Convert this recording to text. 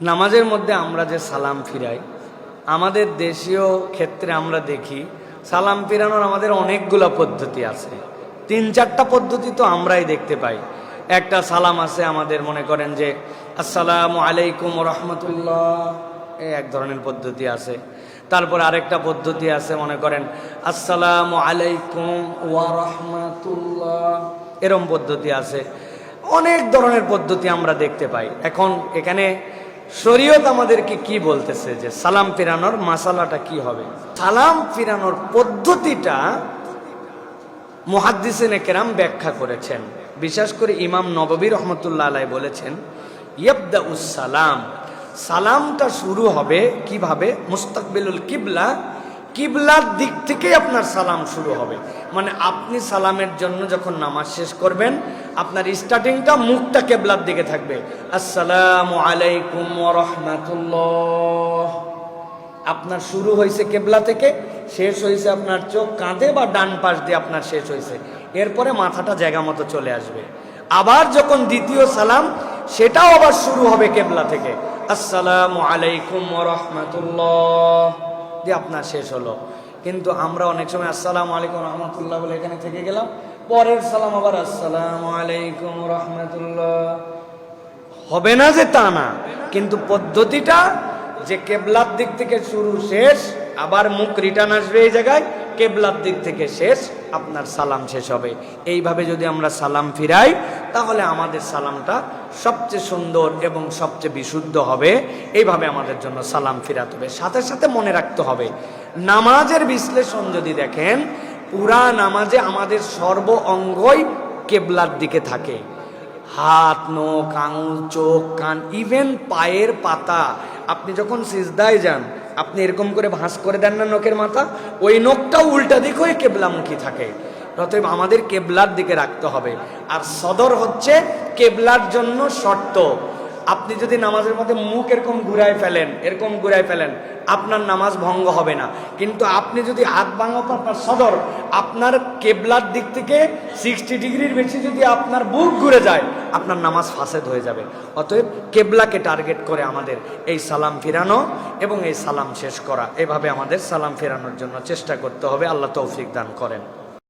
নামাজের মধ্যে আমরা যে সালাম ফিরাই, আমাদের দেশীয় ক্ষেত্রে আমরা দেখি সালাম ফিরানোর আমাদের অনেকগুলো পদ্ধতি আছে। ৩-৪টা পদ্ধতি তো আমরাই দেখতে পাই। একটা সালাম আছে আমাদের, মনে করেন যে আসসালামু আলাইকুম রহমতুল্লাহ, এই এক ধরনের পদ্ধতি আছে। তারপর আরেকটা পদ্ধতি আছে, মনে করেন আসসালামু আলাইকুম ওয়া রাহমাতুল্লাহ, এরম পদ্ধতি আছে। অনেক ধরনের পদ্ধতি আমরা দেখতে পাই। এখন এখানে শরীয়ত আমাদেরকে কি বলতেছে যে সালাম ফিরানোর মাসালাটা কি হবে? সালাম ফিরানোর পদ্ধতিটা মুহাদ্দিসিনে কেরাম ব্যাখ্যা করেছেন। বিশেষ করে ইমাম নববী রহমতুল্লাহ আলাইহি বলেছেন, ইয়াবদাউস সালাম, সালামটা শুরু হবে কিভাবে? মুস্তাকবিলুল কিবলা, কিবলার দিক থেকেই আপনার সালাম শুরু হবে। মানে আপনি সালামের জন্য যখন নামাজ শেষ করবেন, আপনার স্টার্টিংটা মুখটা কিবলার দিকে থাকবে। আসসালামু আলাইকুম ওয়া রাহমাতুল্লাহ, আপনার শুরু হয়েছে কিবলা থেকে, শেষ হয়েছে আপনার চোখ কাঁধে বা ডান পাশ দিয়ে আপনার শেষ হয়েছে। এরপরে মাথাটা জায়গা মতো চলে আসবে। আবার যখন দ্বিতীয় সালাম, সেটাও আবার শুরু হবে কিবলা থেকে। আসসালামু আলাইকুম ওয়া রাহমাতুল্লাহ দিয়ে আপনার শেষ হলো। কিন্তু আমরা অনেক সময় আসসালামু আলাইকুম রহমতুল্লাহ বলে এখানে থেকে গেলাম, পরের সালাম আবার আসসালামু আলাইকুম রহমতুল্লাহ। হবে না যে তা না, কিন্তু পদ্ধতিটা যে কেবলার দিক থেকে শুরু শেষ, আবার মুখ রিটার্ন আসবে এই জায়গায়, কেবলার দিক থেকে শেষ, আপনার সালাম শেষ হবে। এইভাবে যদি আমরা সালাম ফিরাই, তাহলে আমাদের সালামটা সবচেয়ে সুন্দর এবং সবচেয়ে বিশুদ্ধ হবে। এইভাবে আমাদের জন্য সালাম ফিরাতে হবে। সাথে সাথে মনে রাখতে হবে, নামাজের বিশ্লেষণ যদি দেখেন, পুরা নামাজে আমাদের সর্ব অঙ্গই কেবলার দিকে থাকে। হাত, নখ, আঙুল, চোখ, কান, ইভেন পায়ের পাতা। আপনি যখন সিজদায় যান, আপনি এরকম করে ভাঁজ করে দেন না নখের মাথা, ওই নখটাও উল্টা দিক হয়ে কেবলামুখী থাকে। অতএব আমাদের কেবলার দিকে রাখতে হবে। আর সদর হচ্ছে কেবলার জন্য শর্ত। আপনি যদি নামাজের মধ্যে মুখ এরকম ঘুরায় ফেলেন, আপনার নামাজ ভঙ্গ হবে না। কিন্তু আপনি যদি হাত ভাঙো, তো আপনার সদর, আপনার কেবলার দিক থেকে 60 ডিগ্রির বেশি যদি আপনার বুক ঘুরে যায়, আপনার নামাজ ফাসেদ হয়ে যাবে। অতএব কেবলাকে টার্গেট করে আমাদের এই সালাম ফিরানো এবং এই সালাম শেষ করা, এভাবে আমাদের সালাম ফেরানোর জন্য চেষ্টা করতে হবে। আল্লাহ তৌফিক দান করেন।